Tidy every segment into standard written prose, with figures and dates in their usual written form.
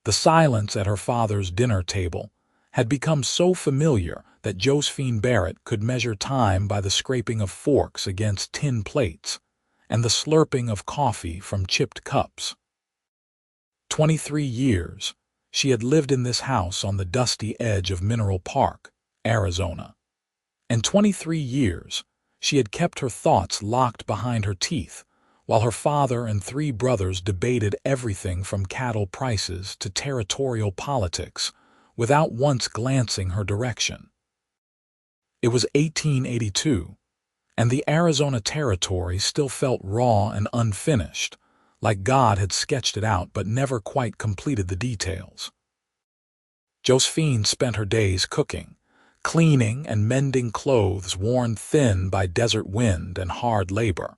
The silence at her father's dinner table had become so familiar that Josephine Barrett could measure time by the scraping of forks against tin plates and the slurping of coffee from chipped cups. 23 years she had lived in this house on the dusty edge of Mineral Park, Arizona. And 23 years she had kept her thoughts locked behind her teeth while her father and 3 brothers debated everything from cattle prices to territorial politics without once glancing her direction. It was 1882, and the Arizona Territory still felt raw and unfinished, like God had sketched it out but never quite completed the details. Josephine spent her days cooking, cleaning and mending clothes worn thin by desert wind and hard labor.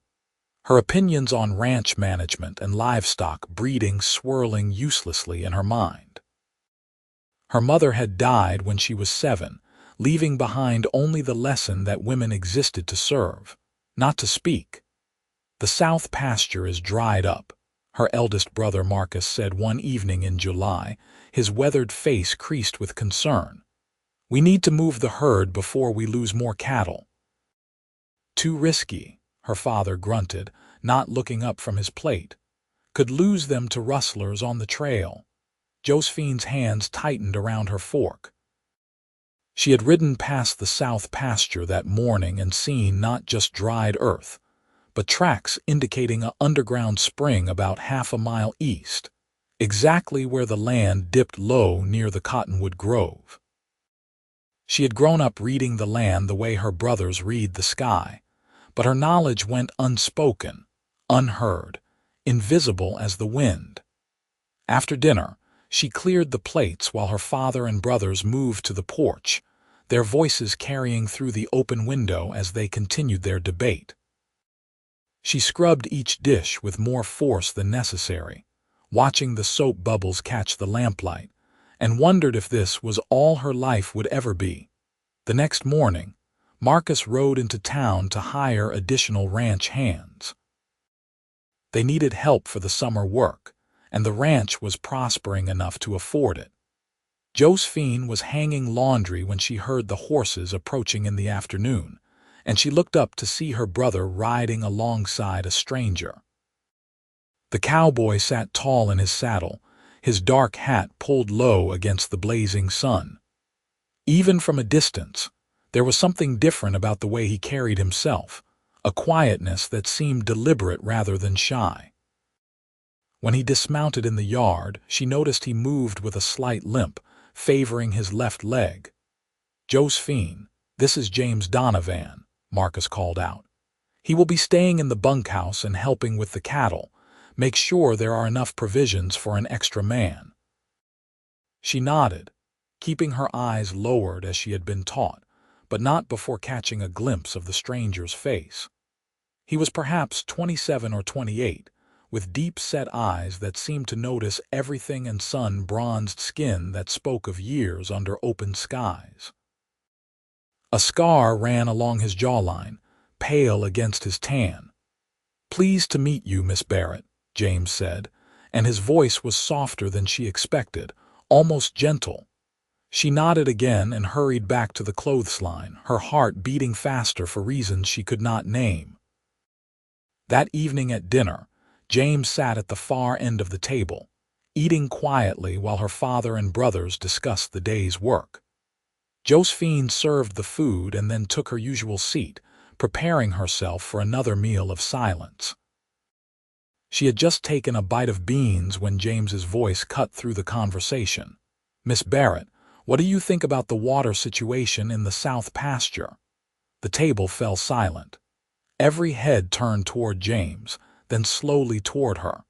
Her opinions on ranch management and livestock breeding swirling uselessly in her mind. Her mother had died when she was 7, leaving behind only the lesson that women existed to serve, not to speak. "The South pasture is dried up," her eldest brother Marcus said one evening in July, his weathered face creased with concern. "We need to move the herd before we lose more cattle." "Too risky," her father grunted, not looking up from his plate. "Could lose them to rustlers on the trail." Josephine's hands tightened around her fork. She had ridden past the South pasture that morning and seen not just dried earth, but tracks indicating an underground spring about half a mile east, exactly where the land dipped low near the cottonwood grove. She had grown up reading the land the way her brothers read the sky, but her knowledge went unspoken, unheard, invisible as the wind. After dinner, she cleared the plates while her father and brothers moved to the porch, their voices carrying through the open window as they continued their debate. She scrubbed each dish with more force than necessary, watching the soap bubbles catch the lamplight, and wondered if this was all her life would ever be. The next morning, Marcus rode into town to hire additional ranch hands. They needed help for the summer work, and the ranch was prospering enough to afford it. Josephine was hanging laundry when she heard the horses approaching in the afternoon, and she looked up to see her brother riding alongside a stranger. The cowboy sat tall in his saddle, his dark hat pulled low against the blazing sun. Even from a distance, there was something different about the way he carried himself, a quietness that seemed deliberate rather than shy. When he dismounted in the yard, she noticed he moved with a slight limp, favoring his left leg. "Josephine, this is James Donovan," Marcus called out. "He will be staying in the bunkhouse and helping with the cattle. Make sure there are enough provisions for an extra man." She nodded, keeping her eyes lowered as she had been taught, but not before catching a glimpse of the stranger's face. He was perhaps 27 or 28, with deep-set eyes that seemed to notice everything and sun-bronzed skin that spoke of years under open skies. A scar ran along his jawline, pale against his tan. "Pleased to meet you, Miss Barrett," James said, and his voice was softer than she expected, almost gentle. She nodded again and hurried back to the clothesline, her heart beating faster for reasons she could not name. That evening at dinner, James sat at the far end of the table, eating quietly while her father and brothers discussed the day's work. Josephine served the food and then took her usual seat, preparing herself for another meal of silence. She had just taken a bite of beans when James's voice cut through the conversation. "Miss Barrett, what do you think about the water situation in the South pasture?" The table fell silent. Every head turned toward James, then slowly toward her.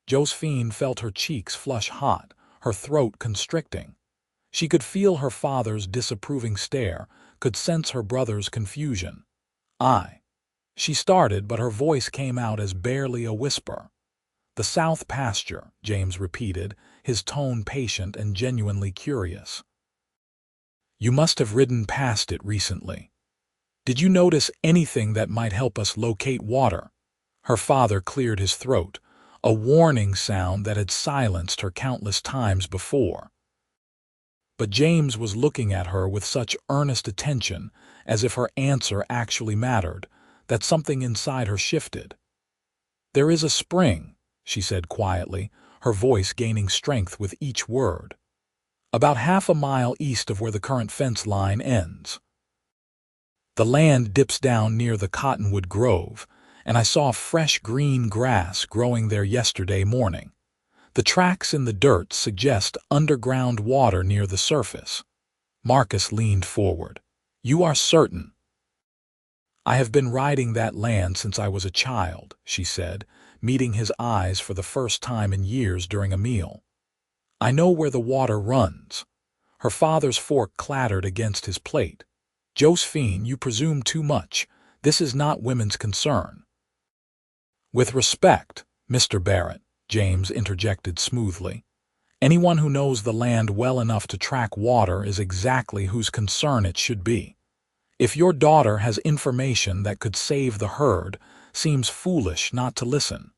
Josephine felt her cheeks flush hot, her throat constricting. She could feel her father's disapproving stare, could sense her brother's confusion. She started, but her voice came out as barely a whisper. "The South pasture," James repeated, his tone patient and genuinely curious. "You must have ridden past it recently. Did you notice anything that might help us locate water?" Her father cleared his throat, a warning sound that had silenced her countless times before. But James was looking at her with such earnest attention, as if her answer actually mattered, that something inside her shifted. "There is a spring," she said quietly, her voice gaining strength with each word. "About half a mile east of where the current fence line ends. The land dips down near the cottonwood grove, and I saw fresh green grass growing there yesterday morning. The tracks in the dirt suggest underground water near the surface." Marcus leaned forward. "You are certain?" "I have been riding that land since I was a child," she said, meeting his eyes for the first time in years during a meal. "I know where the water runs." Her father's fork clattered against his plate. "Josephine, you presume too much. This is not women's concern." "With respect, Mr. Barrett," James interjected smoothly, "anyone who knows the land well enough to track water is exactly whose concern it should be. If your daughter has information that could save the herd, seems foolish not to listen."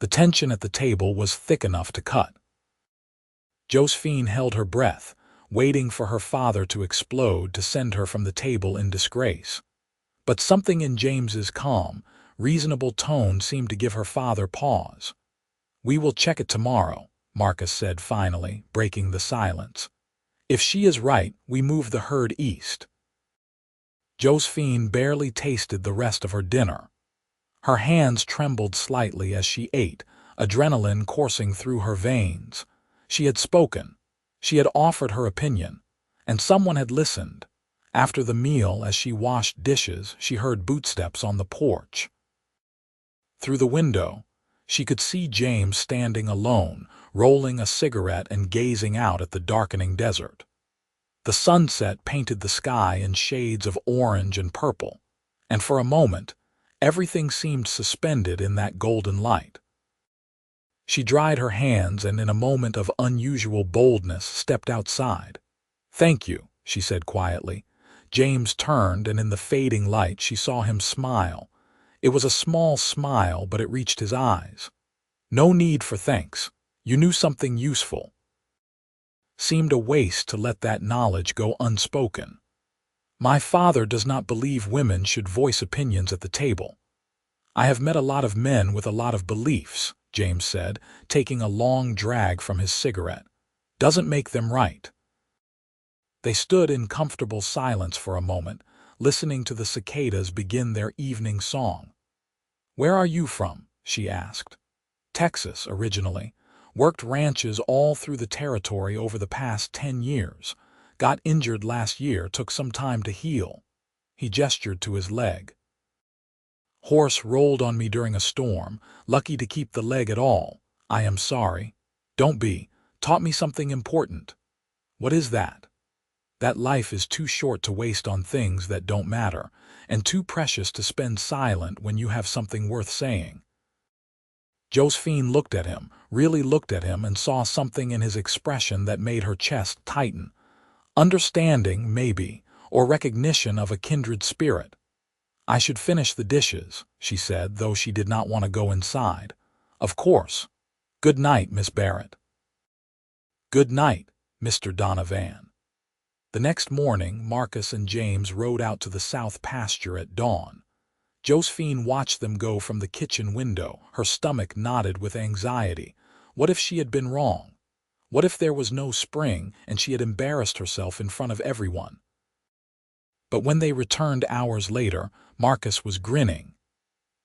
The tension at the table was thick enough to cut. Josephine held her breath, waiting for her father to explode to send her from the table in disgrace. But something in James's calm, reasonable tone seemed to give her father pause. "We will check it tomorrow," Marcus said finally, breaking the silence. "If she is right, we move the herd east." Josephine barely tasted the rest of her dinner. Her hands trembled slightly as she ate, adrenaline coursing through her veins. She had spoken. She had offered her opinion, and someone had listened. After the meal, as she washed dishes, she heard footsteps on the porch. Through the window, she could see James standing alone, rolling a cigarette and gazing out at the darkening desert. The sunset painted the sky in shades of orange and purple, and for a moment, everything seemed suspended in that golden light. She dried her hands and in a moment of unusual boldness stepped outside. "Thank you," she said quietly. James turned, and in the fading light she saw him smile. It was a small smile, but it reached his eyes. "No need for thanks. You knew something useful." Seemed a waste to let that knowledge go unspoken. "My father does not believe women should voice opinions at the table." "I have met a lot of men with a lot of beliefs," James said, taking a long drag from his cigarette. "Doesn't make them right." They stood in comfortable silence for a moment, listening to the cicadas begin their evening song. "Where are you from?" she asked. "Texas, originally. Worked ranches all through the territory over the past 10 years. Got injured last year, took some time to heal." He gestured to his leg. "Horse rolled on me during a storm. Lucky to keep the leg at all. I am sorry." "Don't be. Taught me something important." "What is that?" "That life is too short to waste on things that don't matter, and too precious to spend silent when you have something worth saying." Josephine looked at him, really looked at him, and saw something in his expression that made her chest tighten. Understanding, maybe, or recognition of a kindred spirit. "I should finish the dishes," she said, though she did not want to go inside. "Of course. Good night, Miss Barrett." "Good night, Mr. Donovan." The next morning, Marcus and James rode out to the south pasture at dawn. Josephine watched them go from the kitchen window, her stomach knotted with anxiety. What if she had been wrong? What if there was no spring and she had embarrassed herself in front of everyone? But when they returned hours later, Marcus was grinning.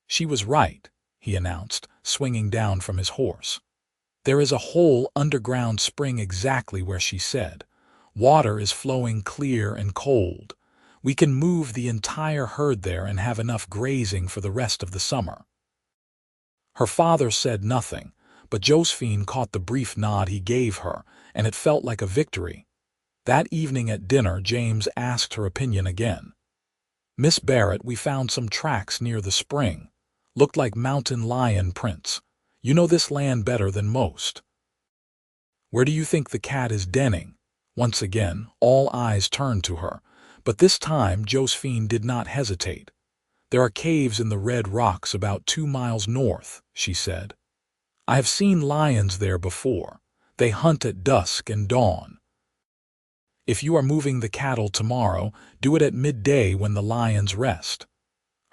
"She was right," he announced, swinging down from his horse. "There is a whole underground spring exactly where she said. Water is flowing clear and cold. We can move the entire herd there and have enough grazing for the rest of the summer." Her father said nothing, but Josephine caught the brief nod he gave her, and it felt like a victory. That evening at dinner, James asked her opinion again. "Miss Barrett, we found some tracks near the spring. Looked like mountain lion prints. You know this land better than most. Where do you think the cat is denning?" Once again, all eyes turned to her, but this time Josephine did not hesitate. "There are caves in the red rocks about 2 miles north," she said. I have seen lions there before. They hunt at dusk and dawn. If you are moving the cattle tomorrow, do it at midday when the lions rest."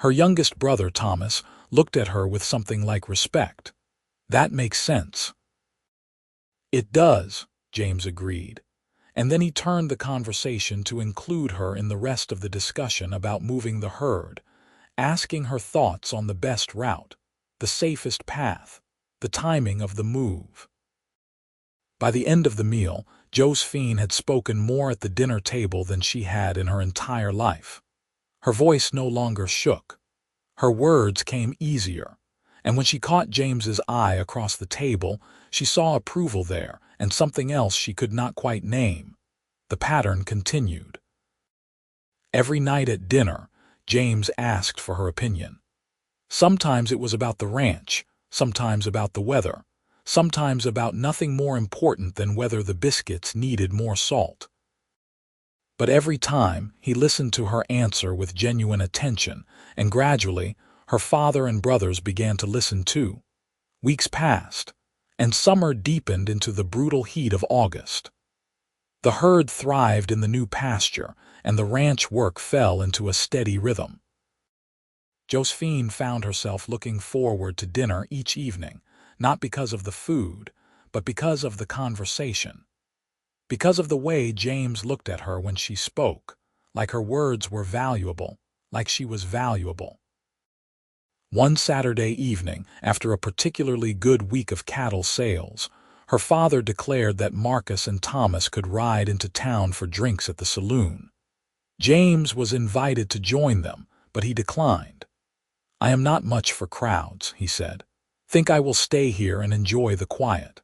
Her youngest brother, Thomas, looked at her with something like respect. "That makes sense." "It does," James agreed. And then he turned the conversation to include her in the rest of the discussion about moving the herd, asking her thoughts on the best route, the safest path, the timing of the move. By the end of the meal, Josephine had spoken more at the dinner table than she had in her entire life. Her voice no longer shook. Her words came easier, and when she caught James's eye across the table, she saw approval there and something else she could not quite name. The pattern continued. Every night at dinner, James asked for her opinion. Sometimes it was about the ranch, sometimes about the weather, sometimes about nothing more important than whether the biscuits needed more salt. But every time, he listened to her answer with genuine attention, and gradually, her father and brothers began to listen too. Weeks passed, and summer deepened into the brutal heat of August. The herd thrived in the new pasture, and the ranch work fell into a steady rhythm. Josephine found herself looking forward to dinner each evening, not because of the food, but because of the conversation. Because of the way James looked at her when she spoke, like her words were valuable, like she was valuable. One Saturday evening, after a particularly good week of cattle sales, her father declared that Marcus and Thomas could ride into town for drinks at the saloon. James was invited to join them, but he declined. "I am not much for crowds," he said. "Think I will stay here and enjoy the quiet."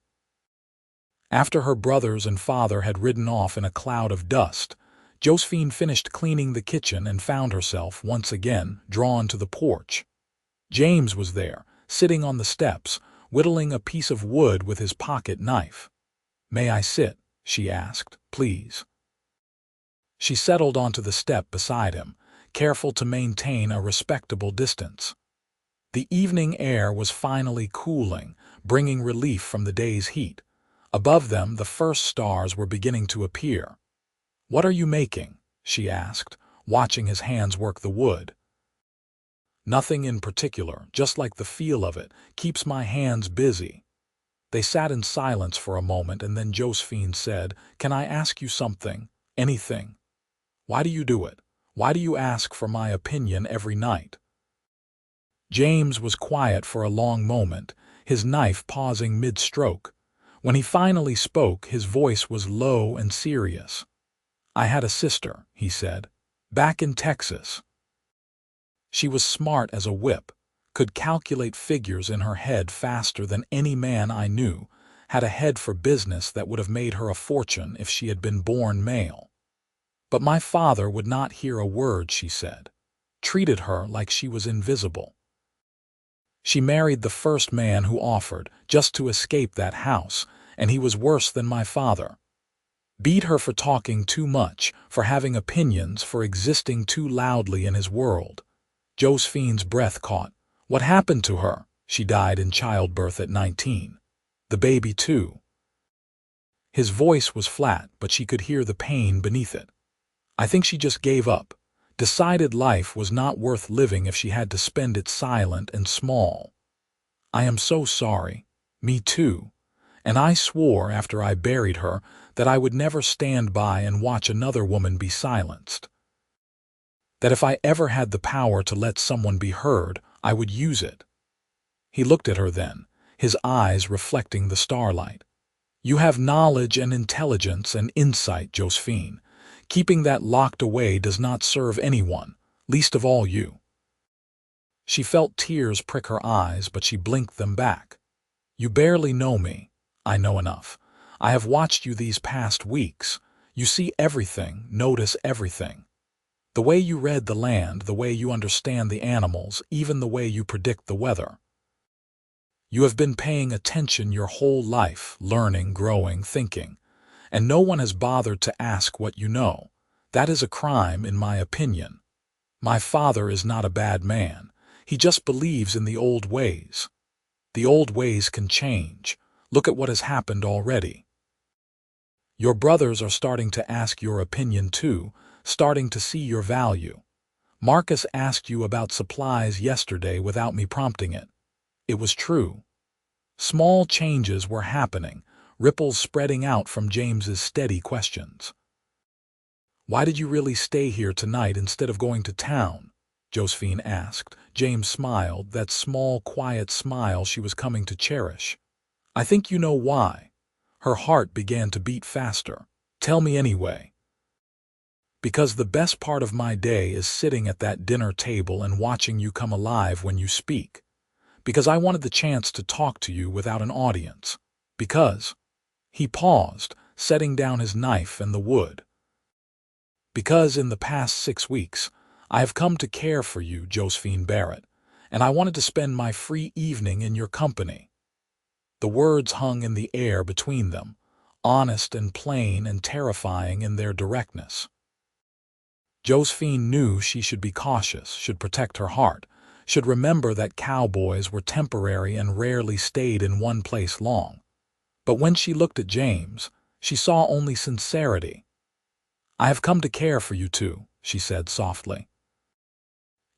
After her brothers and father had ridden off in a cloud of dust, Josephine finished cleaning the kitchen and found herself, once again, drawn to the porch. James was there, sitting on the steps, whittling a piece of wood with his pocket knife. "May I sit?" she asked. "Please." She settled onto the step beside him, careful to maintain a respectable distance. The evening air was finally cooling, bringing relief from the day's heat. Above them, the first stars were beginning to appear. "What are you making?" she asked, watching his hands work the wood. "Nothing in particular, just like the feel of it, keeps my hands busy." They sat in silence for a moment, and then Josephine said, "Can I ask you something? Anything? Why do you do it? Why do you ask for my opinion every night?" James was quiet for a long moment, his knife pausing mid-stroke. When he finally spoke, his voice was low and serious. "I had a sister," he said, "back in Texas. She was smart as a whip, could calculate figures in her head faster than any man I knew, had a head for business that would have made her a fortune if she had been born male. But my father would not hear a word she said, treated her like she was invisible. She married the first man who offered, just to escape that house, and he was worse than my father. Beat her for talking too much, for having opinions, for existing too loudly in his world." Josephine's breath caught. "What happened to her?" "She died in childbirth at 19. The baby too." His voice was flat, but she could hear the pain beneath it. "I think she just gave up, decided life was not worth living if she had to spend it silent and small. I am so sorry. Me too. And I swore after I buried her that I would never stand by and watch another woman be silenced. That if I ever had the power to let someone be heard, I would use it." He looked at her then, his eyes reflecting the starlight. "You have knowledge and intelligence and insight, Josephine. Keeping that locked away does not serve anyone, least of all you." She felt tears prick her eyes, but she blinked them back. "You barely know me. I know enough. I have watched you these past weeks. You see everything, notice everything. The way you read the land, the way you understand the animals, even the way you predict the weather. You have been paying attention your whole life, learning, growing, thinking, and no one has bothered to ask what you know. That is a crime, in my opinion. My father is not a bad man. He just believes in the old ways. The old ways can change. Look at what has happened already. Your brothers are starting to ask your opinion too, starting to see your value. Marcus asked you about supplies yesterday without me prompting it. It was true. Small changes were happening, ripples spreading out from James's steady questions. "Why did you really stay here tonight instead of going to town?" Josephine asked. James smiled, that small, quiet smile she was coming to cherish. "I think you know why." Her heart began to beat faster. "Tell me anyway." "Because the best part of my day is sitting at that dinner table and watching you come alive when you speak. Because I wanted the chance to talk to you without an audience. Because—" He paused, setting down his knife and the wood. "Because in the past 6 weeks, I have come to care for you, Josephine Barrett, and I wanted to spend my free evening in your company." The words hung in the air between them, honest and plain and terrifying in their directness. Josephine knew she should be cautious, should protect her heart, should remember that cowboys were temporary and rarely stayed in one place long. But when she looked at James, she saw only sincerity. "I have come to care for you too," she said softly.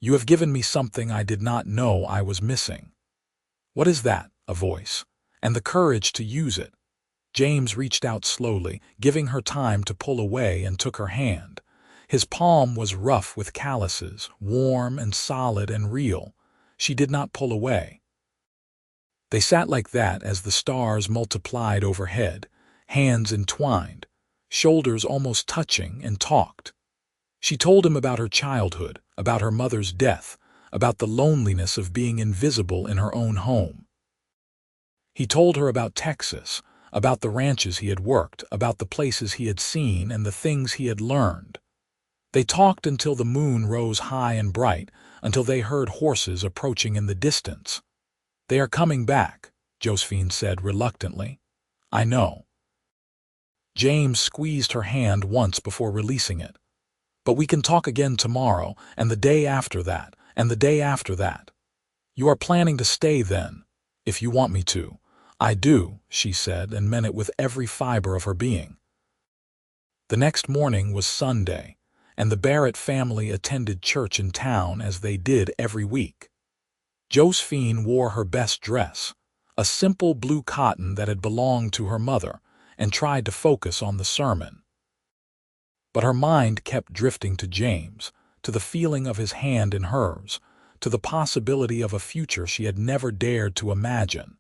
"You have given me something I did not know I was missing." "What is that?" A voice. "And the courage to use it." James reached out slowly, giving her time to pull away, and took her hand. His palm was rough with calluses, warm and solid and real. She did not pull away. They sat like that as the stars multiplied overhead, hands entwined, shoulders almost touching, and talked. She told him about her childhood, about her mother's death, about the loneliness of being invisible in her own home. He told her about Texas, about the ranches he had worked, about the places he had seen and the things he had learned. They talked until the moon rose high and bright, until they heard horses approaching in the distance. "They are coming back," Josephine said reluctantly. "I know." James squeezed her hand once before releasing it. "But we can talk again tomorrow, and the day after that, and the day after that. You are planning to stay then, if you want me to." "I do," she said, and meant it with every fiber of her being. The next morning was Sunday, and the Barrett family attended church in town as they did every week. Josephine wore her best dress, a simple blue cotton that had belonged to her mother, and tried to focus on the sermon. But her mind kept drifting to James, to the feeling of his hand in hers, to the possibility of a future she had never dared to imagine.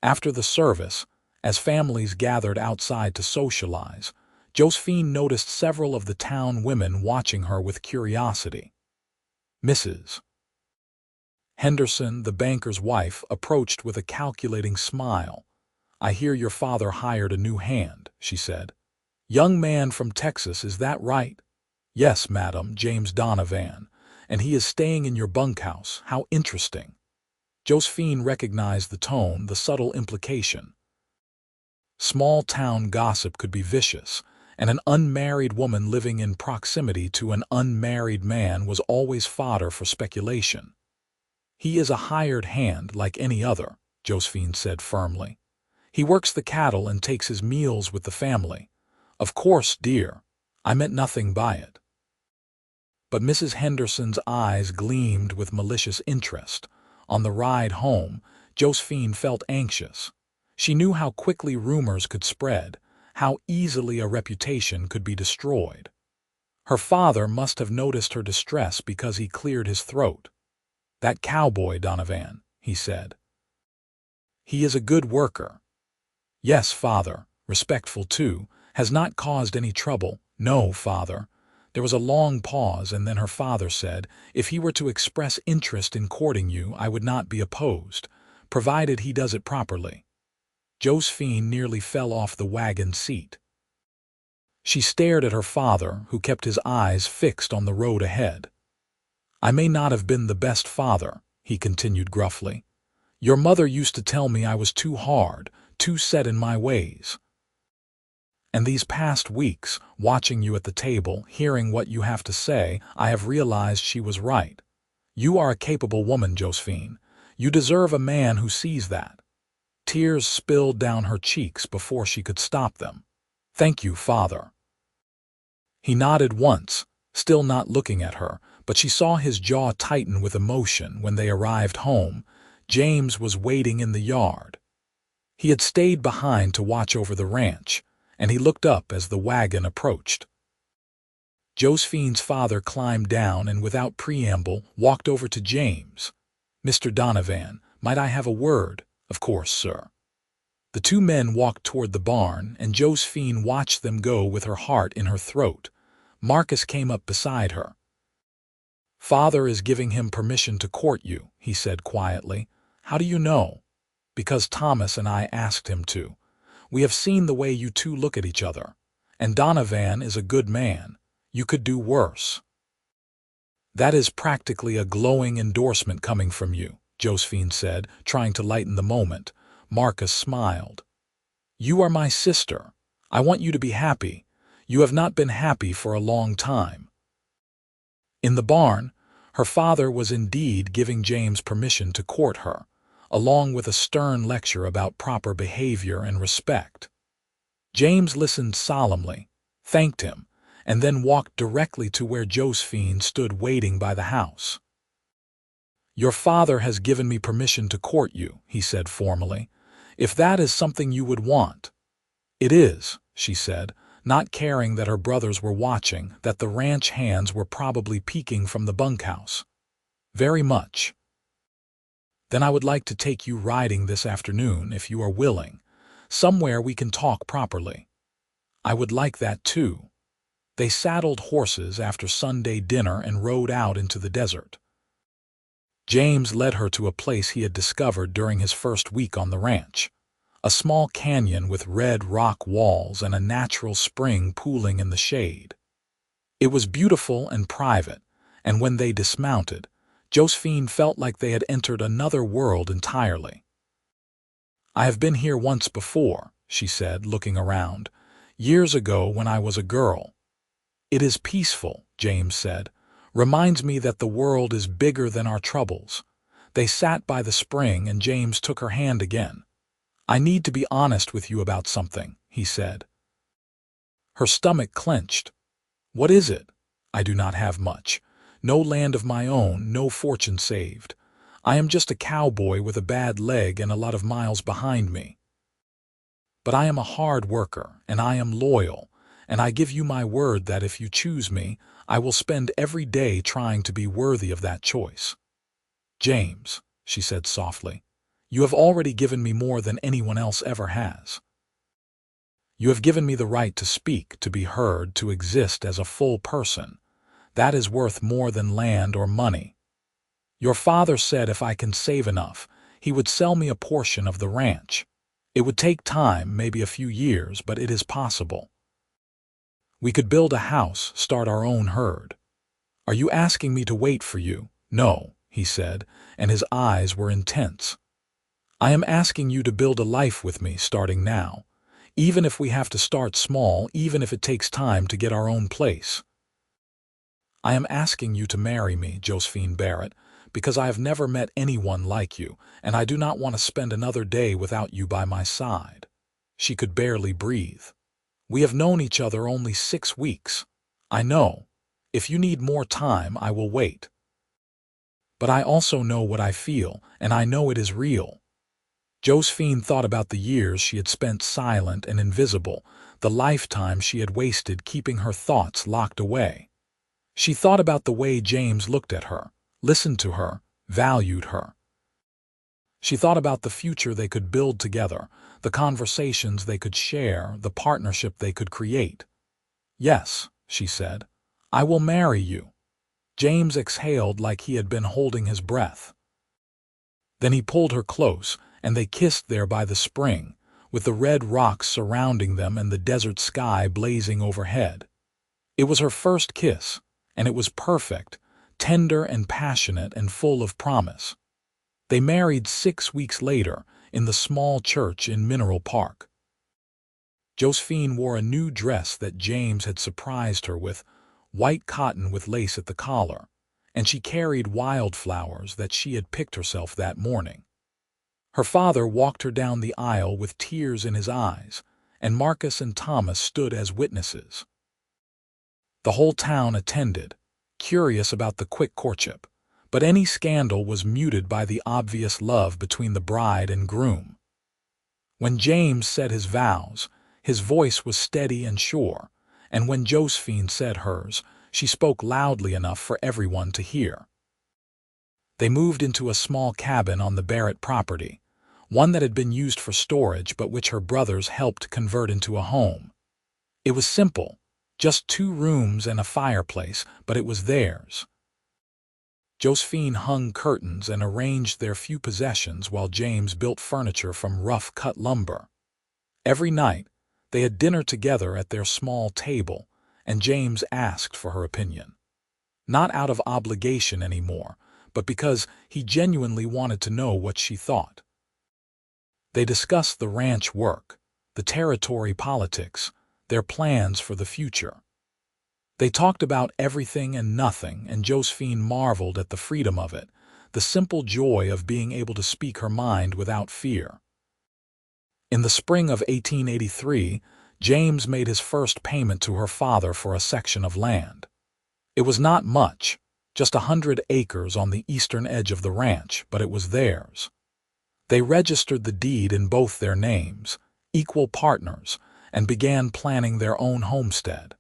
After the service, as families gathered outside to socialize, Josephine noticed several of the town women watching her with curiosity. Mrs. Henderson, the banker's wife, approached with a calculating smile. "I hear your father hired a new hand," she said. "Young man from Texas, is that right?" "Yes, madam, James Donovan, and he is staying in your bunkhouse. How interesting." Josephine recognized the tone, the subtle implication. Small-town gossip could be vicious, and an unmarried woman living in proximity to an unmarried man was always fodder for speculation. "He is a hired hand like any other," Josephine said firmly. "He works the cattle and takes his meals with the family." "Of course, dear. I meant nothing by it." But Mrs. Henderson's eyes gleamed with malicious interest. On the ride home, Josephine felt anxious. She knew how quickly rumors could spread, how easily a reputation could be destroyed. Her father must have noticed her distress because he cleared his throat. "That cowboy, Donovan," he said. "He is a good worker." "Yes, father, respectful too, has not caused any trouble." "No, father." There was a long pause, and then her father said, "If he were to express interest in courting you, I would not be opposed, provided he does it properly." Josephine nearly fell off the wagon seat. She stared at her father, who kept his eyes fixed on the road ahead. "I may not have been the best father," he continued gruffly. "Your mother used to tell me I was too hard, too set in my ways. And these past weeks, watching you at the table, hearing what you have to say, I have realized she was right. You are a capable woman, Josephine. You deserve a man who sees that." Tears spilled down her cheeks before she could stop them. "Thank you, Father." He nodded once, still not looking at her, but she saw his jaw tighten with emotion when they arrived home. James was waiting in the yard. He had stayed behind to watch over the ranch, and he looked up as the wagon approached. Josephine's father climbed down and without preamble walked over to James. "Mr. Donovan, might I have a word?" "Of course, sir." The two men walked toward the barn, and Josephine watched them go with her heart in her throat. Marcus came up beside her. "Father is giving him permission to court you," he said quietly. "How do you know?" "Because Thomas and I asked him to. We have seen the way you two look at each other. And Donovan is a good man. You could do worse." "That is practically a glowing endorsement coming from you," Josephine said, trying to lighten the moment. Marcus smiled. "You are my sister. I want you to be happy. You have not been happy for a long time." In the barn, her father was indeed giving James permission to court her, along with a stern lecture about proper behavior and respect. James listened solemnly, thanked him, and then walked directly to where Josephine stood waiting by the house. "Your father has given me permission to court you," he said formally. "If that is something you would want." "It is," she said, not caring that her brothers were watching, that the ranch hands were probably peeking from the bunkhouse. "Very much." "Then I would like to take you riding this afternoon, if you are willing. Somewhere we can talk properly." "I would like that too." They saddled horses after Sunday dinner and rode out into the desert. James led her to a place he had discovered during his first week on the ranch, a small canyon with red rock walls and a natural spring pooling in the shade. It was beautiful and private, and when they dismounted, Josephine felt like they had entered another world entirely. "I have been here once before," she said, looking around, "years ago when I was a girl." "It is peaceful," James said. "Reminds me that the world is bigger than our troubles." They sat by the spring and James took her hand again. "I need to be honest with you about something," he said. Her stomach clenched. "What is it?" "I do not have much. No land of my own, no fortune saved. I am just a cowboy with a bad leg and a lot of miles behind me. But I am a hard worker, and I am loyal, and I give you my word that if you choose me, I will spend every day trying to be worthy of that choice." "James," she said softly, "you have already given me more than anyone else ever has. You have given me the right to speak, to be heard, to exist as a full person. That is worth more than land or money. Your father said if I can save enough, he would sell me a portion of the ranch. It would take time, maybe a few years, but it is possible. We could build a house, start our own herd. Are you asking me to wait for you?" "No," he said, and his eyes were intense. "I am asking you to build a life with me starting now, even if we have to start small, even if it takes time to get our own place. I am asking you to marry me, Josephine Barrett, because I have never met anyone like you, and I do not want to spend another day without you by my side." She could barely breathe. "We have known each other only 6 weeks. I know. If you need more time, I will wait. But I also know what I feel, and I know it is real." Josephine thought about the years she had spent silent and invisible, the lifetime she had wasted keeping her thoughts locked away. She thought about the way James looked at her, listened to her, valued her. She thought about the future they could build together, the conversations they could share, the partnership they could create. "Yes," she said, "I will marry you." James exhaled like he had been holding his breath. Then he pulled her close, and they kissed there by the spring, with the red rocks surrounding them and the desert sky blazing overhead. It was her first kiss, and it was perfect, tender and passionate and full of promise. They married 6 weeks later in the small church in Mineral Park. Josephine wore a new dress that James had surprised her with, white cotton with lace at the collar, and she carried wildflowers that she had picked herself that morning. Her father walked her down the aisle with tears in his eyes, and Marcus and Thomas stood as witnesses. The whole town attended, curious about the quick courtship, but any scandal was muted by the obvious love between the bride and groom. When James said his vows, his voice was steady and sure, and when Josephine said hers, she spoke loudly enough for everyone to hear. They moved into a small cabin on the Barrett property, one that had been used for storage but which her brothers helped convert into a home. It was simple, just 2 rooms and a fireplace, but it was theirs. Josephine hung curtains and arranged their few possessions while James built furniture from rough-cut lumber. Every night, they had dinner together at their small table, and James asked for her opinion. Not out of obligation anymore, but because he genuinely wanted to know what she thought. They discussed the ranch work, the territory politics, their plans for the future. They talked about everything and nothing, and Josephine marveled at the freedom of it, the simple joy of being able to speak her mind without fear. In the spring of 1883, James made his first payment to her father for a section of land. It was not much, just 100 acres on the eastern edge of the ranch, but it was theirs. They registered the deed in both their names, equal partners, and began planning their own homestead.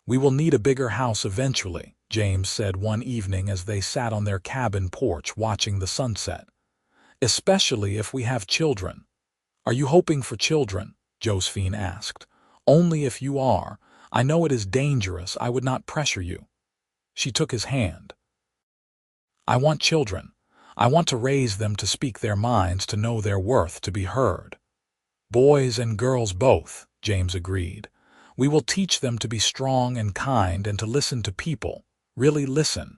"We will need a bigger house eventually," James said one evening as they sat on their cabin porch watching the sunset. "Especially if we have children." "Are you hoping for children?" Josephine asked. "Only if you are. I know it is dangerous. I would not pressure you." She took his hand. "I want children. I want to raise them to speak their minds, to know their worth, to be heard." "Boys and girls both," James agreed. "We will teach them to be strong and kind and to listen to people, really listen."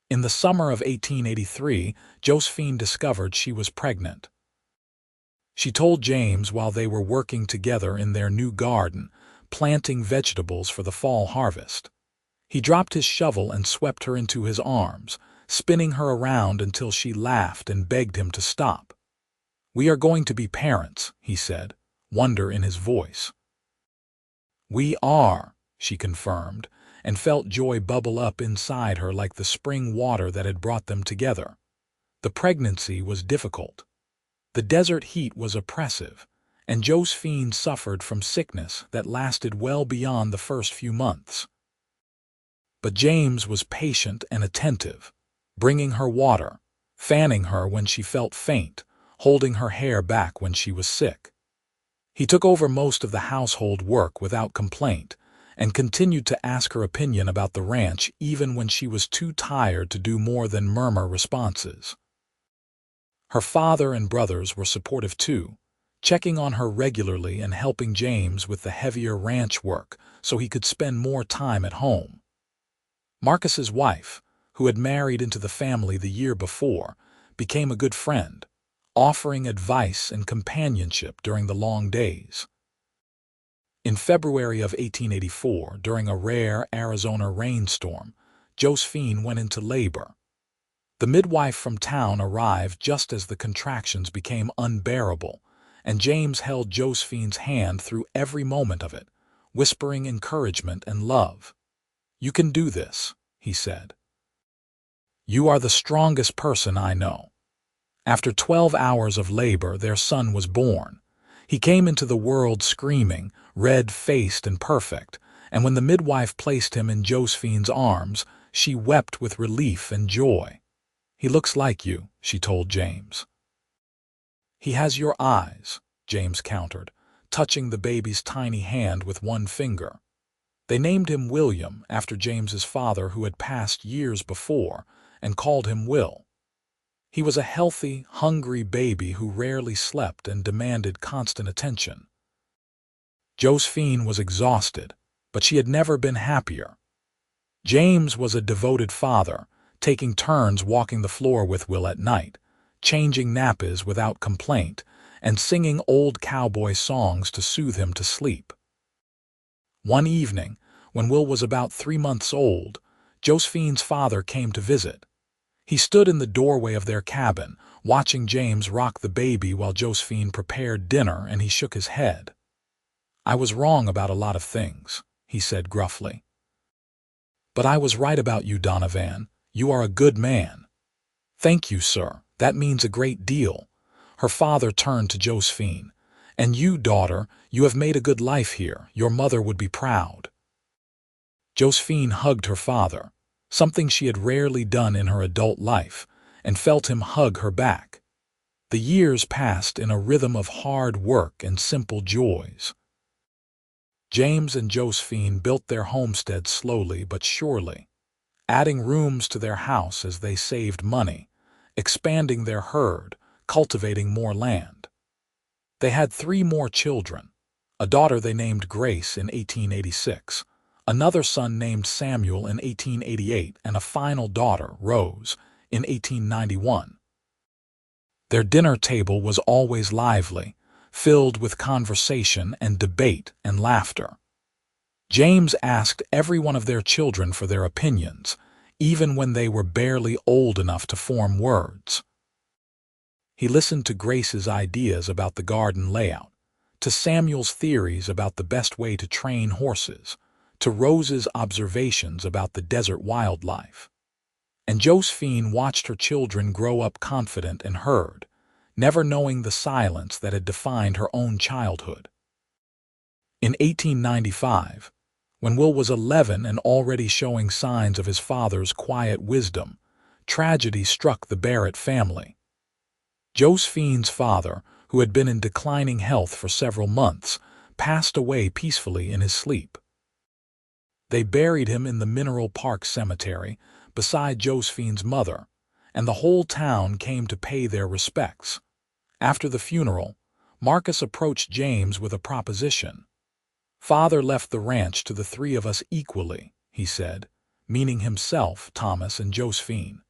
In the summer of 1883, Josephine discovered she was pregnant. She told James while they were working together in their new garden, planting vegetables for the fall harvest. He dropped his shovel and swept her into his arms, spinning her around until she laughed and begged him to stop. "We are going to be parents," he said, wonder in his voice. "We are," she confirmed, and felt joy bubble up inside her like the spring water that had brought them together. The pregnancy was difficult. The desert heat was oppressive, and Josephine suffered from sickness that lasted well beyond the first few months. But James was patient and attentive, bringing her water, fanning her when she felt faint, holding her hair back when she was sick. He took over most of the household work without complaint and continued to ask her opinion about the ranch even when she was too tired to do more than murmur responses. Her father and brothers were supportive too, checking on her regularly and helping James with the heavier ranch work so he could spend more time at home. Marcus's wife, who had married into the family the year before, became a good friend, offering advice and companionship during the long days. In February of 1884, during a rare Arizona rainstorm, Josephine went into labor. The midwife from town arrived just as the contractions became unbearable, and James held Josephine's hand through every moment of it, whispering encouragement and love. "You can do this," he said. "You are the strongest person I know." After 12 hours of labor, their son was born. He came into the world screaming, red-faced and perfect, and when the midwife placed him in Josephine's arms, she wept with relief and joy. "He looks like you," she told James. "He has your eyes," James countered, touching the baby's tiny hand with one finger. They named him William after James's father, who had passed years before, and called him Will. He was a healthy, hungry baby who rarely slept and demanded constant attention. Josephine was exhausted, but she had never been happier. James was a devoted father, taking turns walking the floor with Will at night, changing nappies without complaint, and singing old cowboy songs to soothe him to sleep. One evening, when Will was about 3 months old, Josephine's father came to visit. He stood in the doorway of their cabin, watching James rock the baby while Josephine prepared dinner, and he shook his head. "I was wrong about a lot of things," he said gruffly. "But I was right about you, Donovan. You are a good man." "Thank you, sir. That means a great deal." Her father turned to Josephine. "And you, daughter, you have made a good life here. Your mother would be proud." Josephine hugged her father, something she had rarely done in her adult life, and felt him hug her back. The years passed in a rhythm of hard work and simple joys. James and Josephine built their homestead slowly but surely, adding rooms to their house as they saved money, expanding their herd, cultivating more land. They had 3 more children, a daughter they named Grace in 1886, another son named Samuel in 1888, and a final daughter, Rose, in 1891. Their dinner table was always lively, filled with conversation and debate and laughter. James asked every one of their children for their opinions, even when they were barely old enough to form words. He listened to Grace's ideas about the garden layout, to Samuel's theories about the best way to train horses, to Rose's observations about the desert wildlife. And Josephine watched her children grow up confident and heard, never knowing the silence that had defined her own childhood. In 1895, when Will was 11 and already showing signs of his father's quiet wisdom, tragedy struck the Barrett family. Josephine's father, who had been in declining health for several months, passed away peacefully in his sleep. They buried him in the Mineral Park Cemetery beside Josephine's mother, and the whole town came to pay their respects. After the funeral, Marcus approached James with a proposition. "Father left the ranch to the 3 of us equally," he said, meaning himself, Thomas, and Josephine.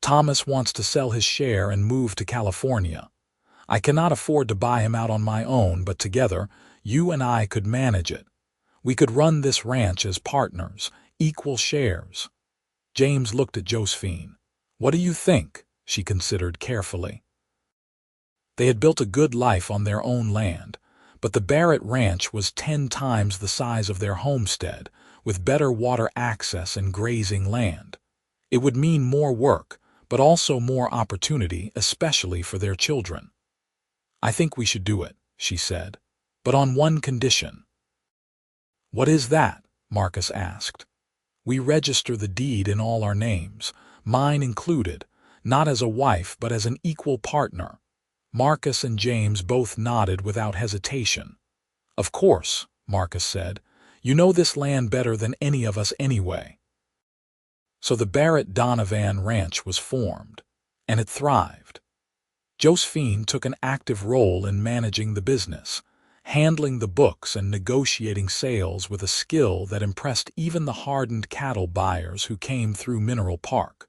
"Thomas wants to sell his share and move to California. I cannot afford to buy him out on my own, but together, you and I could manage it. We could run this ranch as partners, equal shares." James looked at Josephine. "What do you think?" she considered carefully. They had built a good life on their own land, but the Barrett Ranch was 10 times the size of their homestead, with better water access and grazing land. It would mean more work, but also more opportunity, especially for their children. "I think we should do it," she said, "but on one condition." "What is that?" Marcus asked. "We register the deed in all our names, mine included, not as a wife but as an equal partner." Marcus and James both nodded without hesitation. "Of course," Marcus said. "You know this land better than any of us anyway." So the Barrett Donovan Ranch was formed, and it thrived. Josephine took an active role in managing the business, handling the books and negotiating sales with a skill that impressed even the hardened cattle buyers who came through Mineral Park.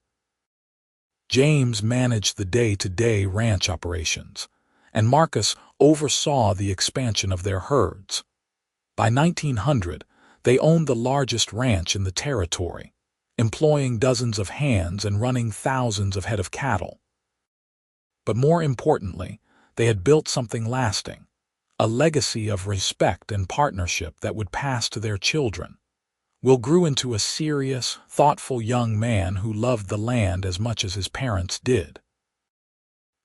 James managed the day-to-day ranch operations, and Marcus oversaw the expansion of their herds. By 1900, they owned the largest ranch in the territory, employing dozens of hands and running thousands of head of cattle. But more importantly, they had built something lasting, a legacy of respect and partnership that would pass to their children. Will grew into a serious, thoughtful young man who loved the land as much as his parents did.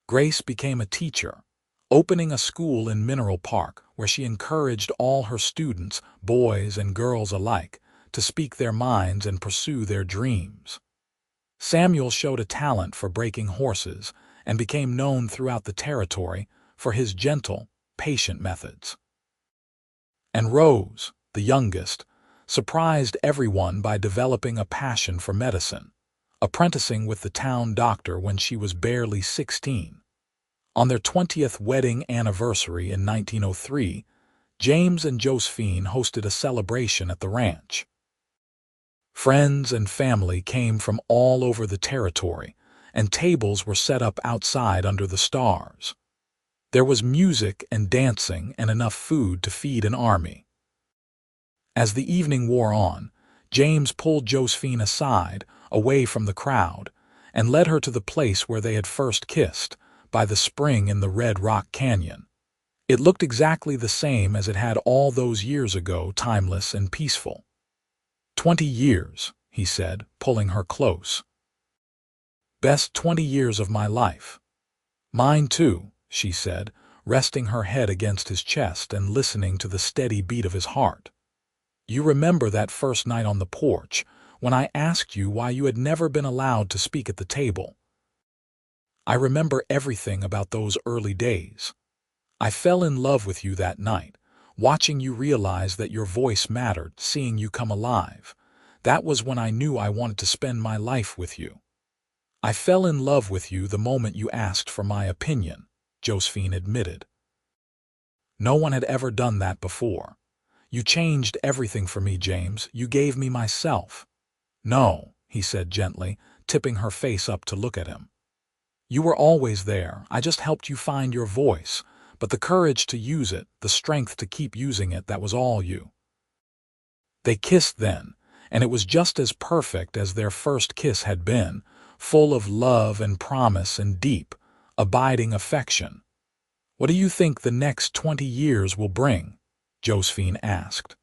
Grace became a teacher, opening a school in Mineral Park where she encouraged all her students, boys and girls alike, to speak their minds and pursue their dreams. Samuel showed a talent for breaking horses and became known throughout the territory for his gentle, patient methods. And Rose, the youngest, surprised everyone by developing a passion for medicine, apprenticing with the town doctor when she was barely 16. On their 20th wedding anniversary in 1903, James and Josephine hosted a celebration at the ranch. Friends and family came from all over the territory, and tables were set up outside under the stars. There was music and dancing and enough food to feed an army. As the evening wore on, James pulled Josephine aside, away from the crowd, and led her to the place where they had first kissed, by the spring in the Red Rock Canyon. It looked exactly the same as it had all those years ago, timeless and peaceful. 20 years, he said, pulling her close. Best 20 years of my life. Mine too, she said, resting her head against his chest and listening to the steady beat of his heart. You remember that first night on the porch, when I asked you why you had never been allowed to speak at the table? I remember everything about those early days. I fell in love with you that night, watching you realize that your voice mattered, seeing you come alive. That was when I knew I wanted to spend my life with you. I fell in love with you the moment you asked for my opinion, Josephine admitted. No one had ever done that before. You changed everything for me, James. You gave me myself. No, he said gently, tipping her face up to look at him. You were always there. I just helped you find your voice. But the courage to use it, the strength to keep using it, that was all you. They kissed then, and it was just as perfect as their first kiss had been, full of love and promise and deep, abiding affection. What do you think the next 20 years will bring? Josephine asked.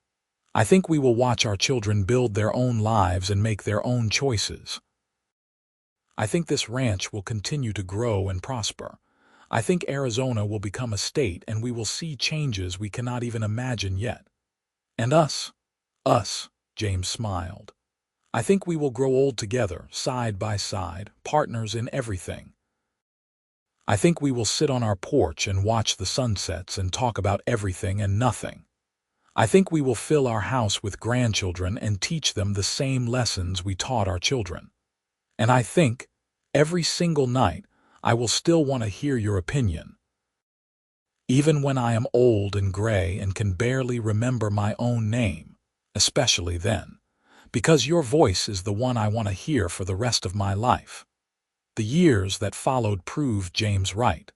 I think we will watch our children build their own lives and make their own choices. I think this ranch will continue to grow and prosper. I think Arizona will become a state and we will see changes we cannot even imagine yet. And us, James smiled. I think we will grow old together, side by side, partners in everything. I think we will sit on our porch and watch the sunsets and talk about everything and nothing. I think we will fill our house with grandchildren and teach them the same lessons we taught our children. And I think, every single night, I will still want to hear your opinion. Even when I am old and gray and can barely remember my own name, especially then, because your voice is the one I want to hear for the rest of my life. The years that followed proved James right.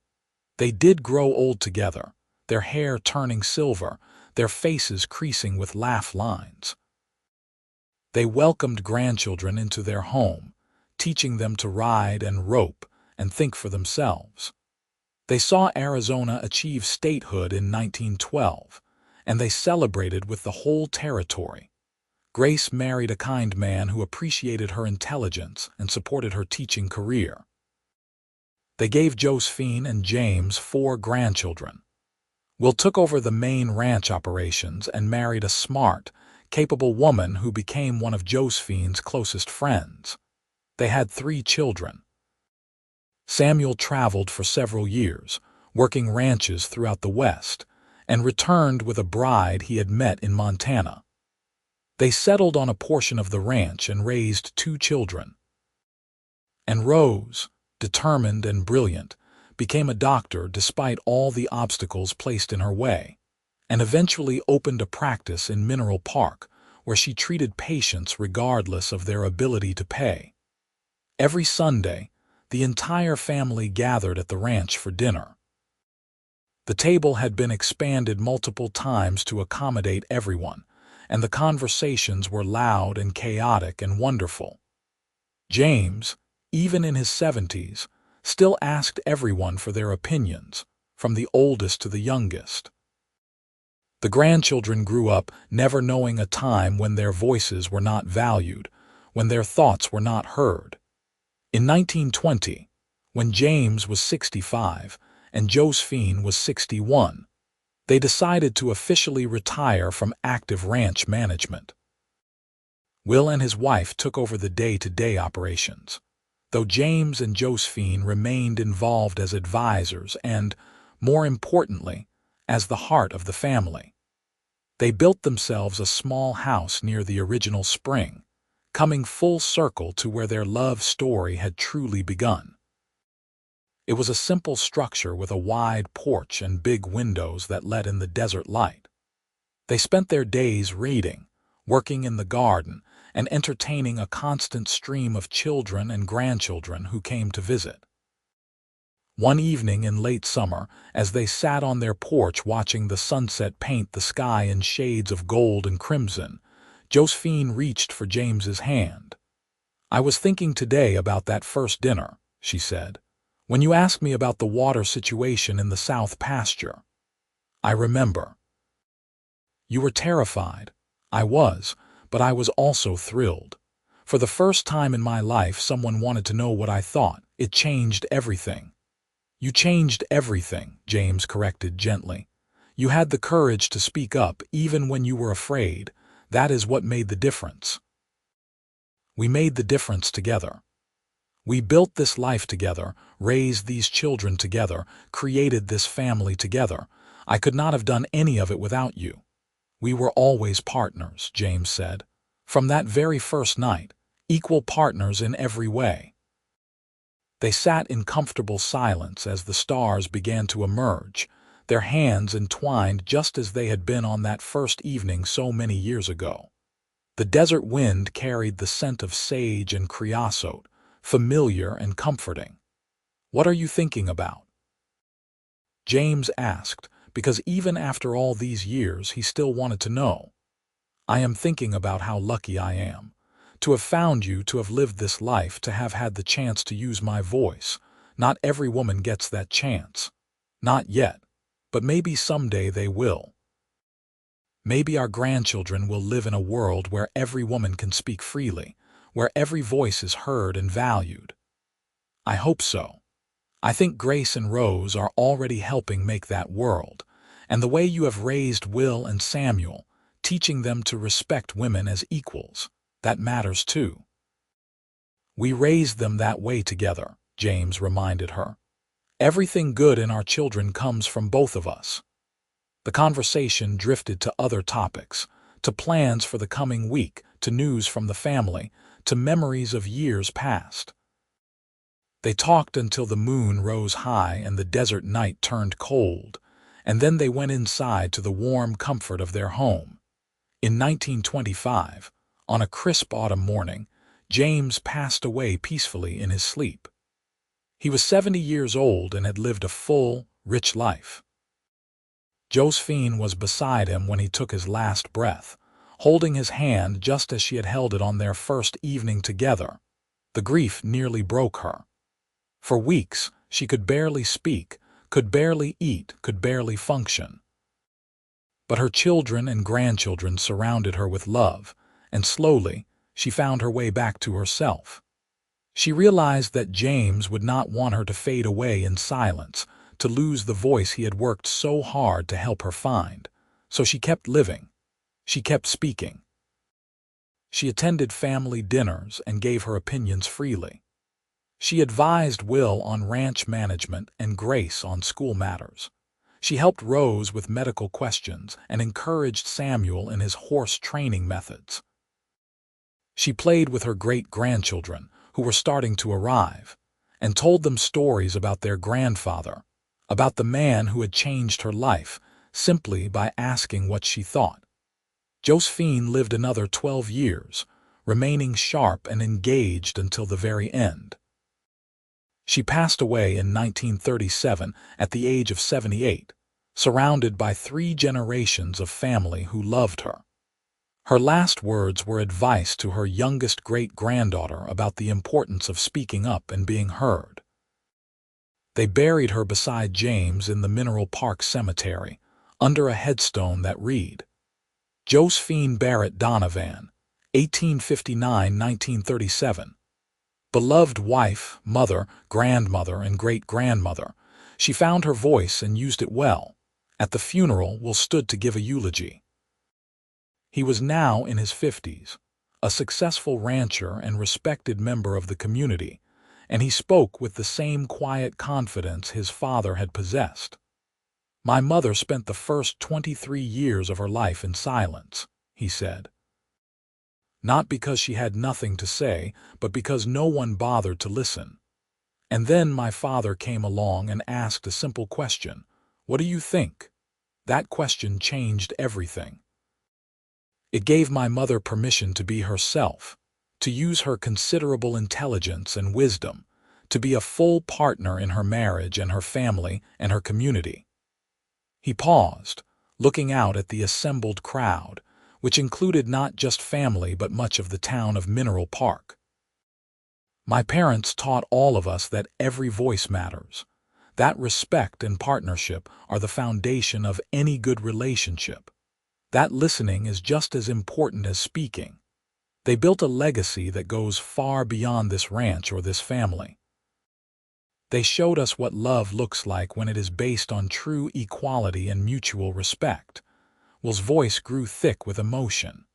They did grow old together, their hair turning silver, their faces creasing with laugh lines. They welcomed grandchildren into their home, teaching them to ride and rope and think for themselves. They saw Arizona achieve statehood in 1912, and they celebrated with the whole territory. Grace married a kind man who appreciated her intelligence and supported her teaching career. They gave Josephine and James 4 grandchildren. Will took over the main ranch operations and married a smart, capable woman who became one of Josephine's closest friends. They had 3 children. Samuel traveled for several years, working ranches throughout the West, and returned with a bride he had met in Montana. They settled on a portion of the ranch and raised 2 children. And Rose, determined and brilliant, became a doctor despite all the obstacles placed in her way, and eventually opened a practice in Mineral Park where she treated patients regardless of their ability to pay. Every Sunday, the entire family gathered at the ranch for dinner. The table had been expanded multiple times to accommodate everyone, and the conversations were loud and chaotic and wonderful. James, even in his 70s, still asked everyone for their opinions, from the oldest to the youngest. The grandchildren grew up never knowing a time when their voices were not valued, when their thoughts were not heard. In 1920, when James was 65 and Josephine was 61, they decided to officially retire from active ranch management. Will and his wife took over the day-to-day operations, though James and Josephine remained involved as advisors and, more importantly, as the heart of the family. They built themselves a small house near the original spring, coming full circle to where their love story had truly begun. It was a simple structure with a wide porch and big windows that let in the desert light. They spent their days reading, working in the garden, and entertaining a constant stream of children and grandchildren who came to visit. One evening in late summer, as they sat on their porch watching the sunset paint the sky in shades of gold and crimson, Josephine reached for James's hand. "I was thinking today about that first dinner," she said, "when you asked me about the water situation in the south pasture. I remember. You were terrified. I was, but I was also thrilled. For the first time in my life, someone wanted to know what I thought. It changed everything." "You changed everything," James corrected gently. "You had the courage to speak up even when you were afraid. That is what made the difference." "We made the difference together. We built this life together, raised these children together, created this family together. I could not have done any of it without you." "We were always partners," James said. "From that very first night, equal partners in every way." They sat in comfortable silence as the stars began to emerge, their hands entwined just as they had been on that first evening so many years ago. The desert wind carried the scent of sage and creosote, familiar and comforting. "What are you thinking about?" James asked, because even after all these years he still wanted to know. "I am thinking about how lucky I am. To have found you, to have lived this life, to have had the chance to use my voice. Not every woman gets that chance. Not yet. But maybe someday they will. Maybe our grandchildren will live in a world where every woman can speak freely, where every voice is heard and valued. I hope so. I think Grace and Rose are already helping make that world, and the way you have raised Will and Samuel, teaching them to respect women as equals, that matters too." "We raised them that way together," James reminded her. "Everything good in our children comes from both of us." The conversation drifted to other topics, to plans for the coming week, to news from the family, to memories of years past. They talked until the moon rose high and the desert night turned cold, and then they went inside to the warm comfort of their home. In 1925, on a crisp autumn morning, James passed away peacefully in his sleep. He was 70 years old and had lived a full, rich life. Josephine was beside him when he took his last breath, holding his hand just as she had held it on their first evening together. The grief nearly broke her. For weeks, she could barely speak, could barely eat, could barely function. But her children and grandchildren surrounded her with love, and slowly, she found her way back to herself. She realized that James would not want her to fade away in silence, to lose the voice he had worked so hard to help her find. So she kept living. She kept speaking. She attended family dinners and gave her opinions freely. She advised Will on ranch management and Grace on school matters. She helped Rose with medical questions and encouraged Samuel in his horse training methods. She played with her great-grandchildren, who were starting to arrive, and told them stories about their grandfather, about the man who had changed her life simply by asking what she thought. Josephine lived another 12 years, remaining sharp and engaged until the very end. She passed away in 1937 at the age of 78, surrounded by 3 generations of family who loved her. Her last words were advice to her youngest great-granddaughter about the importance of speaking up and being heard. They buried her beside James in the Mineral Park Cemetery, under a headstone that read, "Josephine Barrett Donovan, 1859–1937. Beloved wife, mother, grandmother, and great-grandmother, she found her voice and used it well. At the funeral, Will stood to give a eulogy." He was now in his 50s, a successful rancher and respected member of the community, and he spoke with the same quiet confidence his father had possessed. "My mother spent the first 23 years of her life in silence," he said. "Not because she had nothing to say, but because no one bothered to listen. And then my father came along and asked a simple question, 'What do you think?' That question changed everything. It gave my mother permission to be herself, to use her considerable intelligence and wisdom, to be a full partner in her marriage and her family and her community." He paused, looking out at the assembled crowd, which included not just family but much of the town of Mineral Park. My parents taught all of us that every voice matters, that respect and partnership are the foundation of any good relationship, that listening is just as important as speaking. They built a legacy that goes far beyond this ranch or this family. They showed us what love looks like when it is based on true equality and mutual respect. Will's voice grew thick with emotion.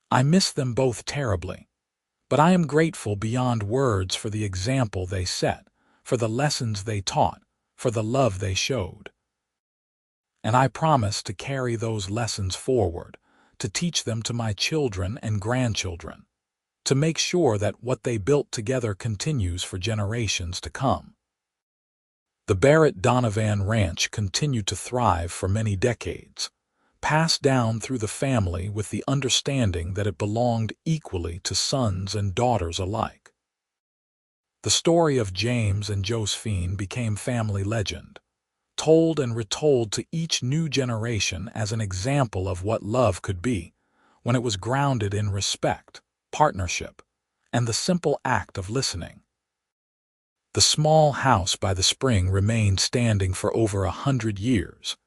I miss them both terribly, but I am grateful beyond words for the example they set, for the lessons they taught, for the love they showed. And I promise to carry those lessons forward, to teach them to my children and grandchildren, to make sure that what they built together continues for generations to come. The Barrett Donovan Ranch continued to thrive for many decades, passed down through the family with the understanding that it belonged equally to sons and daughters alike. The story of James and Josephine became family legend, told and retold to each new generation as an example of what love could be when it was grounded in respect, partnership, and the simple act of listening. The small house by the spring remained standing for over 100 years,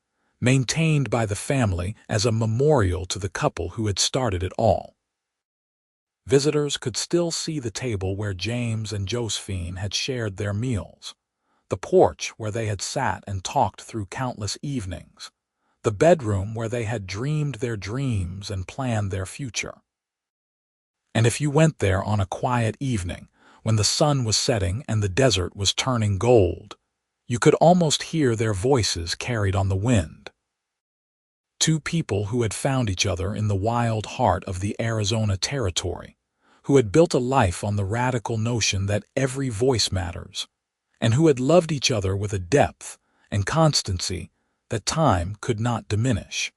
maintained by the family as a memorial to the couple who had started it all. Visitors could still see the table where James and Josephine had shared their meals, the porch where they had sat and talked through countless evenings, the bedroom where they had dreamed their dreams and planned their future. And if you went there on a quiet evening, when the sun was setting and the desert was turning gold, you could almost hear their voices carried on the wind. Two people who had found each other in the wild heart of the Arizona territory, who had built a life on the radical notion that every voice matters, and who had loved each other with a depth and constancy that time could not diminish.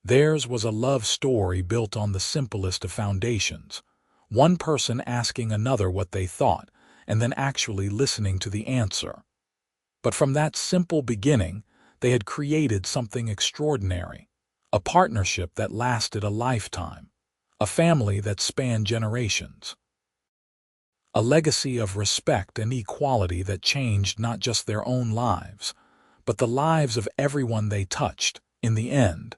Theirs was a love story built on the simplest of foundations, one person asking another what they thought, and then actually listening to the answer. But from that simple beginning, they had created something extraordinary, a partnership that lasted a lifetime, a family that spanned generations, a legacy of respect and equality that changed not just their own lives, but the lives of everyone they touched. In the end,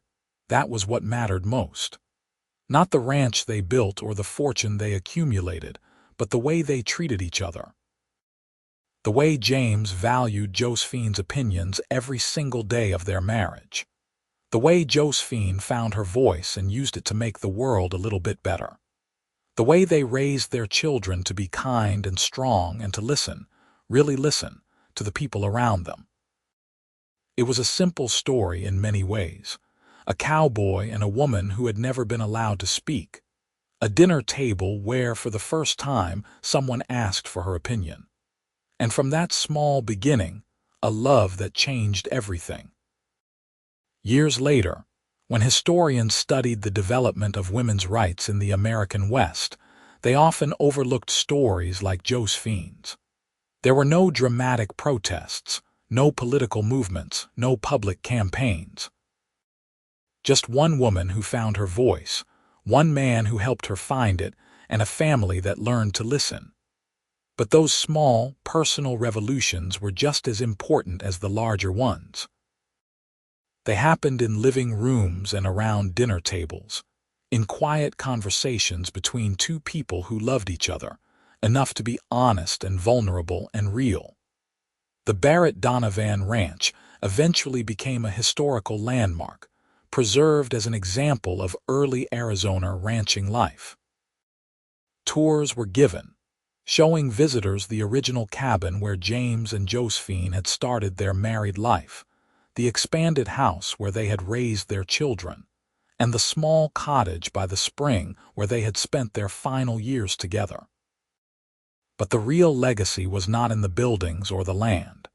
that was what mattered most. Not the ranch they built or the fortune they accumulated, but the way they treated each other. The way James valued Josephine's opinions every single day of their marriage. The way Josephine found her voice and used it to make the world a little bit better. The way they raised their children to be kind and strong and to listen, really listen, to the people around them. It was a simple story in many ways. A cowboy and a woman who had never been allowed to speak. A dinner table where, for the first time, someone asked for her opinion. And from that small beginning, a love that changed everything. Years later, when historians studied the development of women's rights in the American West, they often overlooked stories like Josephine's. There were no dramatic protests, no political movements, no public campaigns. Just one woman who found her voice, one man who helped her find it, and a family that learned to listen. But those small, personal revolutions were just as important as the larger ones. They happened in living rooms and around dinner tables, in quiet conversations between two people who loved each other, enough to be honest and vulnerable and real. The Barrett Donovan Ranch eventually became a historical landmark, preserved as an example of early Arizona ranching life. Tours were given, showing visitors the original cabin where James and Josephine had started their married life, the expanded house where they had raised their children, and the small cottage by the spring where they had spent their final years together. But the real legacy was not in the buildings or the land.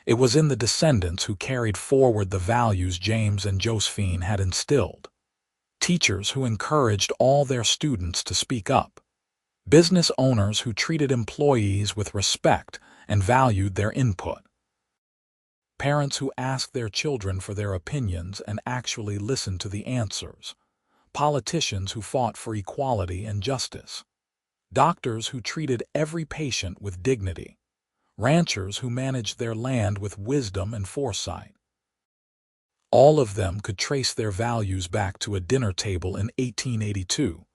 It was in the descendants who carried forward the values James and Josephine had instilled. Teachers who encouraged all their students to speak up. Business owners who treated employees with respect and valued their input. Parents who asked their children for their opinions and actually listened to the answers. politicians who fought for equality and justice, doctors who treated every patient with dignity, ranchers who managed their land with wisdom and foresight. All of them could trace their values back to a dinner table in 1882,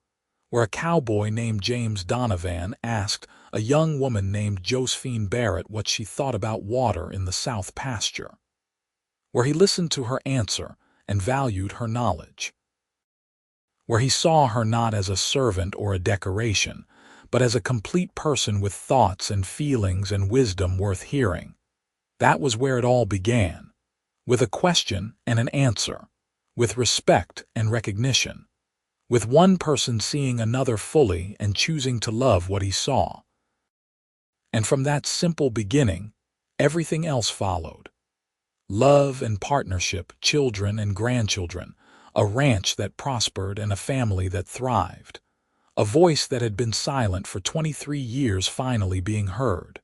where a cowboy named James Donovan asked a young woman named Josephine Barrett what she thought about water in the South pasture, where he listened to her answer and valued her knowledge, where he saw her not as a servant or a decoration, but as a complete person with thoughts and feelings and wisdom worth hearing. That was where it all began, with a question and an answer, with respect and recognition, with one person seeing another fully and choosing to love what he saw. And from that simple beginning, everything else followed. Love and partnership, children and grandchildren, a ranch that prospered and a family that thrived, a voice that had been silent for 23 years finally being heard.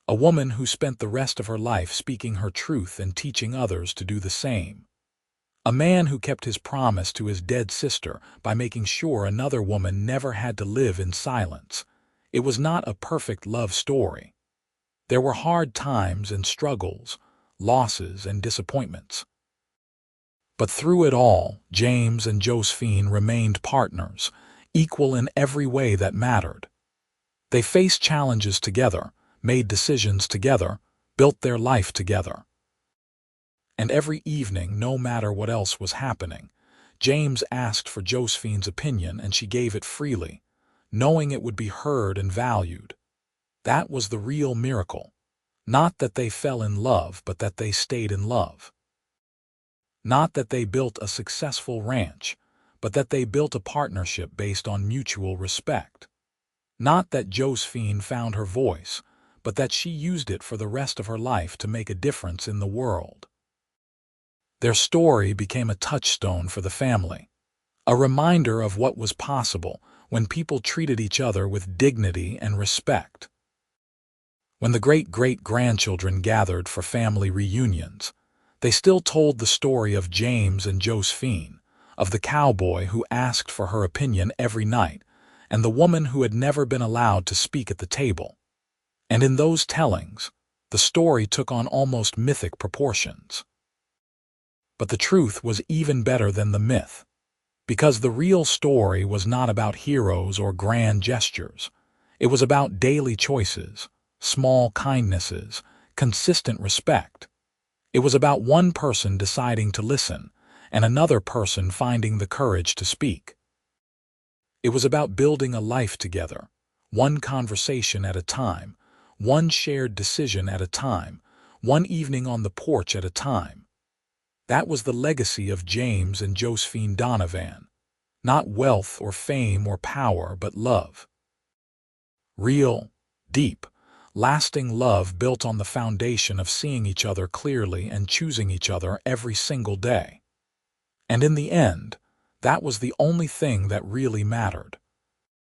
A woman who spent the rest of her life speaking her truth and teaching others to do the same. A man who kept his promise to his dead sister by making sure another woman never had to live in silence. It was not a perfect love story. There were hard times and struggles, losses and disappointments. But through it all, James and Josephine remained partners, equal in every way that mattered. They faced challenges together, made decisions together, built their life together. And every evening, no matter what else was happening, James asked for Josephine's opinion and she gave it freely, knowing it would be heard and valued. That was the real miracle. Not that they fell in love, but that they stayed in love. Not that they built a successful ranch, but that they built a partnership based on mutual respect. Not that Josephine found her voice, but that she used it for the rest of her life to make a difference in the world. Their story became a touchstone for the family, a reminder of what was possible when people treated each other with dignity and respect. When the great-great-grandchildren gathered for family reunions, they still told the story of James and Josephine, of the cowboy who asked for her opinion every night, and the woman who had never been allowed to speak at the table. And in those tellings, the story took on almost mythic proportions. But the truth was even better than the myth, because the real story was not about heroes or grand gestures. It was about daily choices, small kindnesses, consistent respect. It was about one person deciding to listen and another person finding the courage to speak. It was about building a life together, one conversation at a time, one shared decision at a time, one evening on the porch at a time. That was the legacy of James and Josephine Donovan. Not wealth or fame or power, but love. Real, deep, lasting love built on the foundation of seeing each other clearly and choosing each other every single day. And in the end, that was the only thing that really mattered.